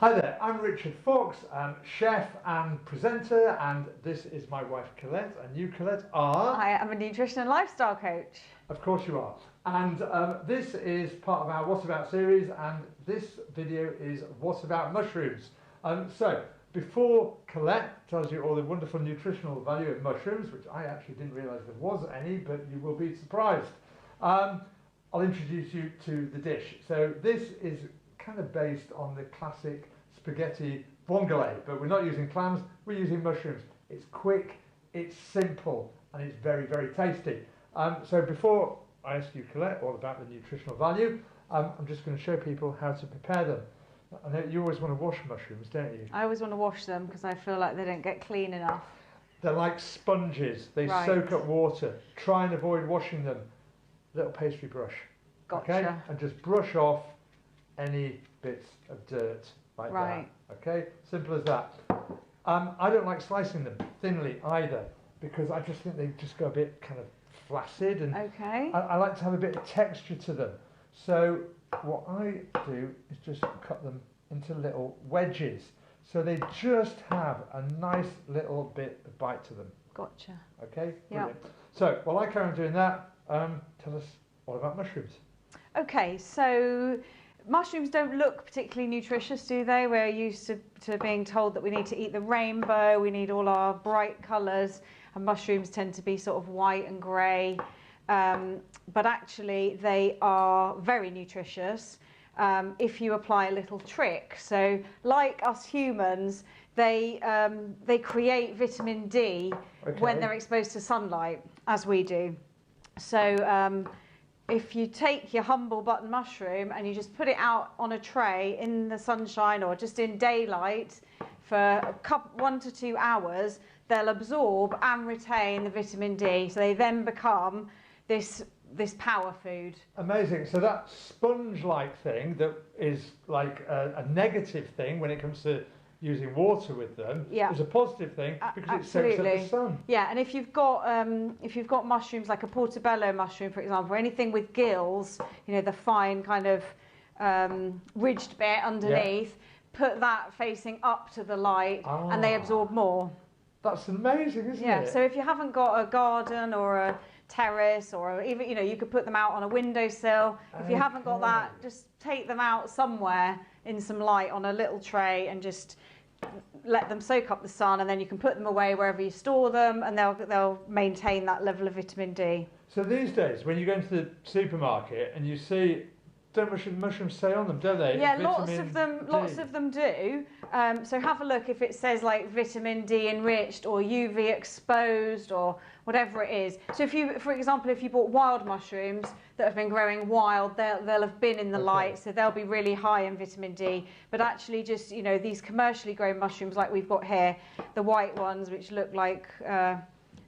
Hi there, I'm Richard Fox, I'm chef and presenter, and this is my wife Colette, and you, Colette, are? I am a nutrition and lifestyle coach. Of course you are. And this is part of our What About series, and this video is What About Mushrooms. So, before Colette tells you all the wonderful nutritional value of mushrooms, which I actually didn't realise there was any, but you will be surprised, I'll introduce you to the dish. So this is kind of based on the classic spaghetti vongole, but we're not using clams, we're using mushrooms. It's quick, it's simple, and it's very, very tasty. So before I ask you, Colette, all about the nutritional value, I'm just going to show people how to prepare them. I know you always want to wash mushrooms, don't you? I always want to wash them because I feel like they don't get clean enough. They're like sponges, they soak up water. Try and avoid washing them. Little pastry brush. Gotcha. Okay? And just brush off any bits of dirt like that. Okay? Simple as that. I don't like slicing them thinly either because I just think they just go a bit kind of flaccid, and I like to have a bit of texture to them. So what I do is just cut them into little wedges so they just have a nice little bit of bite to them. Gotcha. Okay? Brilliant. So while I carry on doing that, tell us all about mushrooms. Okay, so mushrooms don't look particularly nutritious, do they? We're used to being told that we need to eat the rainbow, we need all our bright colours, and mushrooms tend to be sort of white and grey. But actually they are very nutritious if you apply a little trick. So like us humans, they create vitamin D when they're exposed to sunlight, as we do. So if you take your humble button mushroom and you just put it out on a tray in the sunshine or just in daylight for 1 to 2 hours, they'll absorb and retain the vitamin D. So they then become this power food. Amazing. So that sponge-like thing that is like a negative thing when it comes to using water with them is a positive thing because it soaks up the sun. Yeah, and if you've got mushrooms like a portobello mushroom, for example, or anything with gills, you know, the fine kind of ridged bit underneath, put that facing up to the light and they absorb more. That's amazing, isn't it? Yeah, so if you haven't got a garden or a terrace, or even, you know, you could put them out on a windowsill. If you haven't got that, just take them out somewhere in some light on a little tray and just let them soak up the sun, and then you can put them away wherever you store them, and they'll maintain that level of vitamin D. So these days, when you go into the supermarket and you see, don't mushrooms say on them, don't they? Yeah, lots of them do. So have a look if it says like vitamin D enriched or UV exposed or whatever it is. So if you, for example, if you bought wild mushrooms that have been growing wild, they'll have been in the light, so they'll be really high in vitamin D. But actually, just, you know, these commercially grown mushrooms like we've got here, the white ones, which look like they're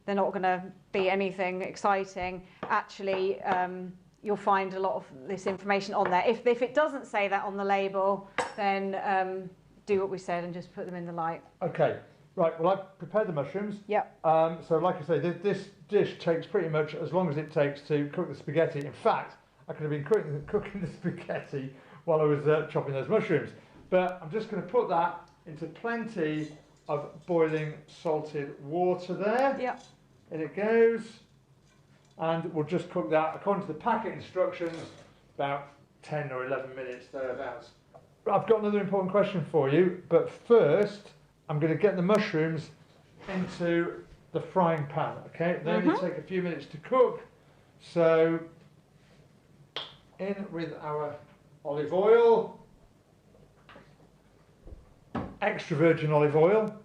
not going to be anything exciting, actually. You'll find a lot of this information on there. If it doesn't say that on the label, then do what we said and just put them in the light. Okay, right, well I've prepared the mushrooms. Yep. So like I say, this dish takes pretty much as long as it takes to cook the spaghetti. In fact, I could have been cooking the spaghetti while I was chopping those mushrooms. But I'm just going to put that into plenty of boiling salted water there. Yep. In it goes. And we'll just cook that, according to the packet instructions, about 10 or 11 minutes thereabouts. I've got another important question for you, but first I'm going to get the mushrooms into the frying pan, okay? They only take a few minutes to cook, so in with our olive oil, extra virgin olive oil.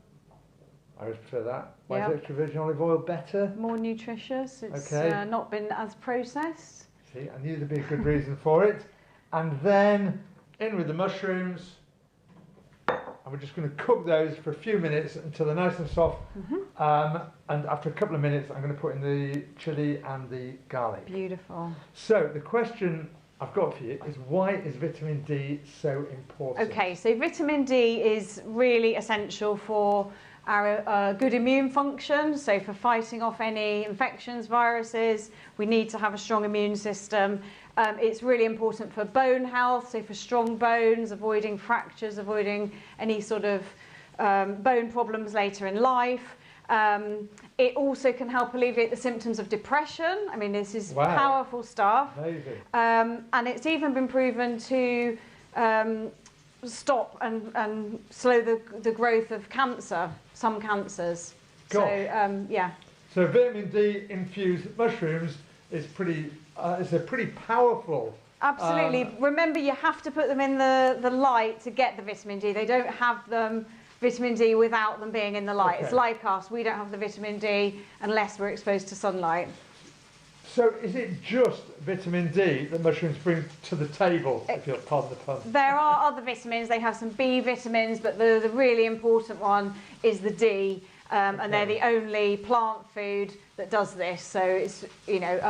I always prefer that. Why is extra virgin olive oil better? More nutritious. It's not been as processed. See, I knew there'd be a good reason for it. And then in with the mushrooms. And we're just going to cook those for a few minutes until they're nice and soft. And after a couple of minutes, I'm going to put in the chilli and the garlic. Beautiful. So the question I've got for you is, why is vitamin D so important? Okay, so vitamin D is really essential for our good immune function, so for fighting off any infections, viruses. We need to have a strong immune system. It's really important for bone health, so for strong bones, avoiding fractures, avoiding any sort of bone problems later in life. It also can help alleviate the symptoms of depression. I mean, this is powerful stuff. Amazing. And it's even been proven to stop and slow the growth of cancer, some cancers. Gosh. So, yeah. So vitamin D infused mushrooms is it's a pretty powerful. Absolutely. Remember, you have to put them in the light to get the vitamin D. They don't have vitamin D without them being in the light. Okay. It's like us. We don't have the vitamin D unless we're exposed to sunlight. So is it just vitamin D that mushrooms bring to the table, if you'll pardon the pun? There are other vitamins. They have some B vitamins, but the really important one is the D. And they're the only plant food that does this. So it's,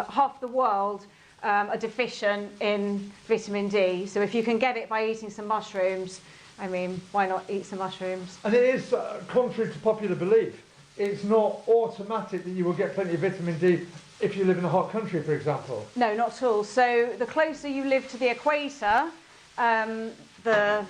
half the world are deficient in vitamin D. So if you can get it by eating some mushrooms, I mean, why not eat some mushrooms? And it is, contrary to popular belief, it's not automatic that you will get plenty of vitamin D if you live in a hot country, for example. No, not at all. So the closer you live to the equator, the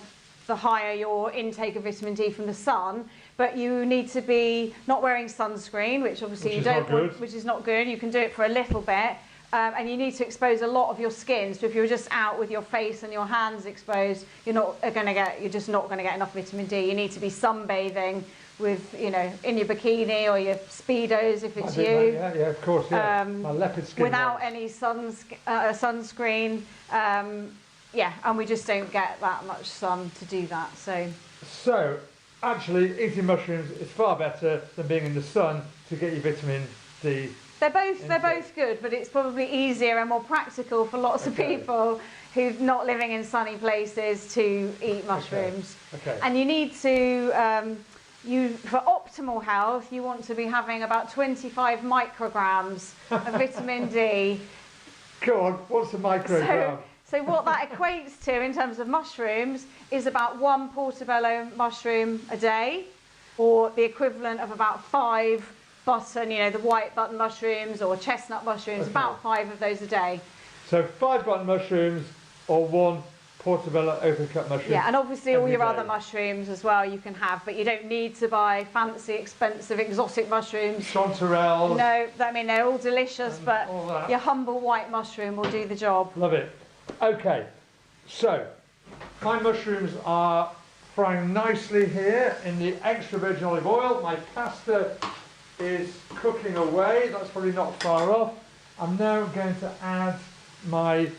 higher your intake of vitamin D from the sun. But you need to be not wearing sunscreen, which obviously you don't want, which is not good. You can do it for a little bit. And you need to expose a lot of your skin. So if you're just out with your face and your hands exposed, you're just not going to get enough vitamin D. You need to be sunbathing with, in your bikini or your Speedos if it's you. Yeah, of course, yeah. My leopard skin without any sunscreen. And we just don't get that much sun to do that. So actually, eating mushrooms is far better than being in the sun to get your vitamin D. They're both good, but it's probably easier and more practical for lots of people who're not living in sunny places to eat mushrooms. Okay. And you need to, for optimal health, you want to be having about 25 micrograms of vitamin D. Go on, what's a microgram? So what that equates to in terms of mushrooms is about 1 portobello mushroom a day, or the equivalent of about 5 button, the white button mushrooms or chestnut mushrooms, about 5 of those a day. So 5 button mushrooms or 1 portobello open-cut mushroom. Yeah, and obviously all your other mushrooms as well you can have, but you don't need to buy fancy, expensive, exotic mushrooms. Chanterelles. No, I mean, they're all delicious, but your humble white mushroom will do the job. Love it. Okay, so my mushrooms are frying nicely here in the extra virgin olive oil. My pasta is cooking away. That's probably not far off. I'm now going to add my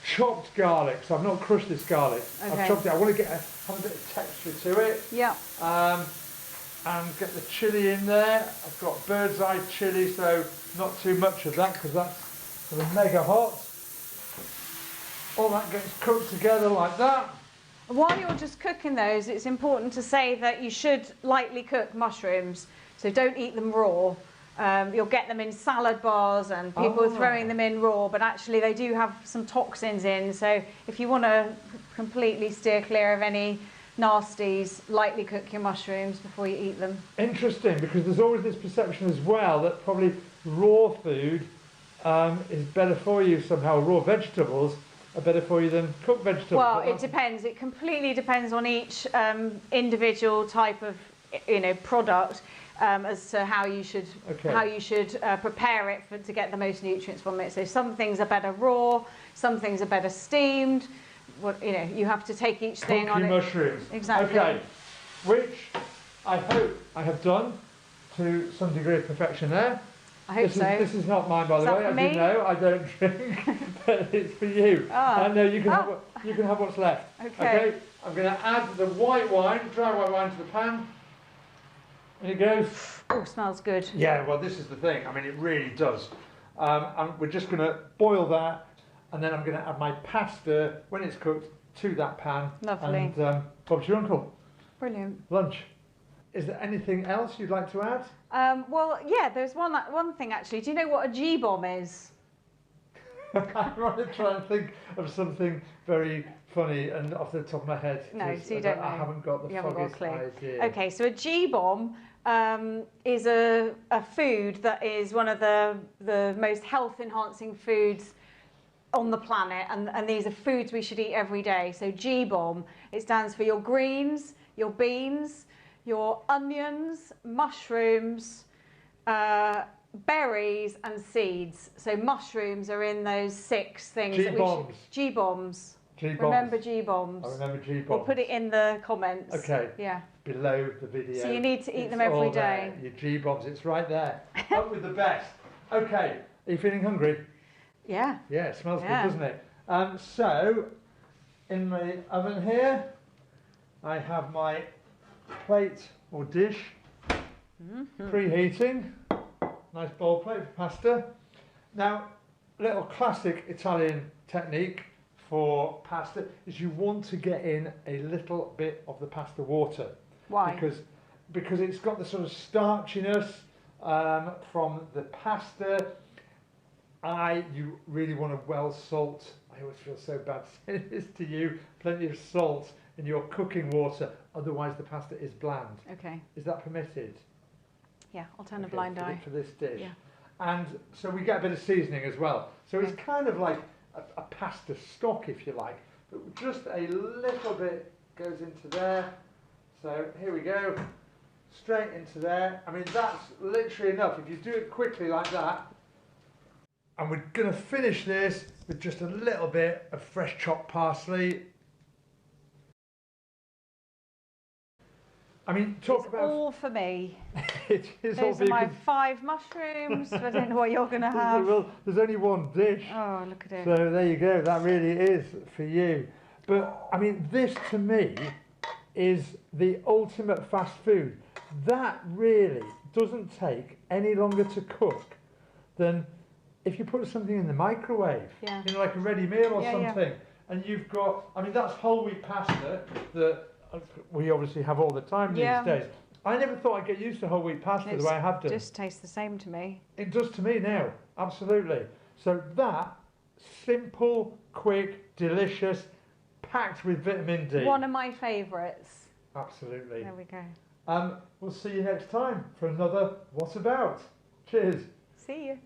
chopped garlic. So I've not crushed this garlic. Okay. I've chopped it. I want to have a bit of texture to it. Yeah. And get the chilli in there. I've got bird's eye chilli, so not too much of that because that's sort of mega hot. All that gets cooked together like that. While you're just cooking those, it's important to say that you should lightly cook mushrooms. So don't eat them raw. You'll get them in salad bars and people are throwing them in raw, but actually they do have some toxins in. So if you want to completely steer clear of any nasties, lightly cook your mushrooms before you eat them. Interesting, because there's always this perception as well that probably raw food is better for you somehow. Raw vegetables are better for you than cooked vegetables. Well, it depends. It completely depends on each individual type of product as to how you should prepare it to get the most nutrients from it. So some things are better raw, some things are better steamed. You have to take each thing on it. Mushrooms. Exactly. Okay, which I hope I have done to some degree of perfection there. I hope so. This is not mine, by the way. As you know, I don't drink, but it's for you. Oh. I know you can have what's left. Okay. I'm going to add the white wine, dry white wine, to the pan. And it goes. Oh, smells good. Yeah, well, this is the thing. I mean, it really does. And we're just going to boil that, and then I'm going to add my pasta when it's cooked to that pan. Lovely. And Bob's your uncle. Brilliant. Lunch. Is there anything else you'd like to add? Well, yeah, there's one thing actually. Do you know what a G-bomb is? I'm trying to try and think of something very funny and off the top of my head. No, so you don't know. I haven't got the foggiest idea. Okay, so a G-bomb is a food that is one of the most health-enhancing foods on the planet, and these are foods we should eat every day. So GBOM, it stands for your greens, your beans, your onions, mushrooms, berries and seeds. So mushrooms are in those 6 things. GBOMs. GBOMs. G-bombs. Remember GBOMs. I remember G-bombs. We'll put it in the comments. Okay. Yeah. Below the video. So you need to eat It's them every all day. there. Your G-bombs, it's right there. Up with the best. Okay, are you feeling hungry? Yeah. Yeah, it smells Yeah. good, doesn't it? So, in the oven here, I have my plate or dish preheating. Nice bowl plate for pasta. Now, little classic Italian technique for pasta is you want to get in a little bit of the pasta water. Why? Because it's got the sort of starchiness from the pasta. You really want to well salt. I always feel so bad saying this to you. Plenty of salt in your cooking water, otherwise the pasta is bland. Okay. Is that permitted? Yeah, I'll turn a blind eye. For this dish. Yeah. And so we get a bit of seasoning as well. So it's kind of like a pasta stock, if you like, but just a little bit goes into there. So here we go, straight into there. I mean, that's literally enough. If you do it quickly like that, and we're going to finish this with just a little bit of fresh chopped parsley. I mean, talk It's about... all for me. It is all Those are my 5 mushrooms. I don't know what you're going to have. Well, there's only one dish. Oh, look at it. So there you go, that really is for you. But I mean, this to me is the ultimate fast food. That really doesn't take any longer to cook than if you put something in the microwave, Yeah. you know, like a ready meal or Yeah, something. And you've got, I mean, that's whole wheat pasta that we obviously have all the time these days. I never thought I'd get used to whole wheat pasta the way I have done. It just tastes the same to me. It does to me now, absolutely. So that, simple, quick, delicious, packed with vitamin D. One of my favourites. Absolutely. There we go. We'll see you next time for another What About? Cheers. See you.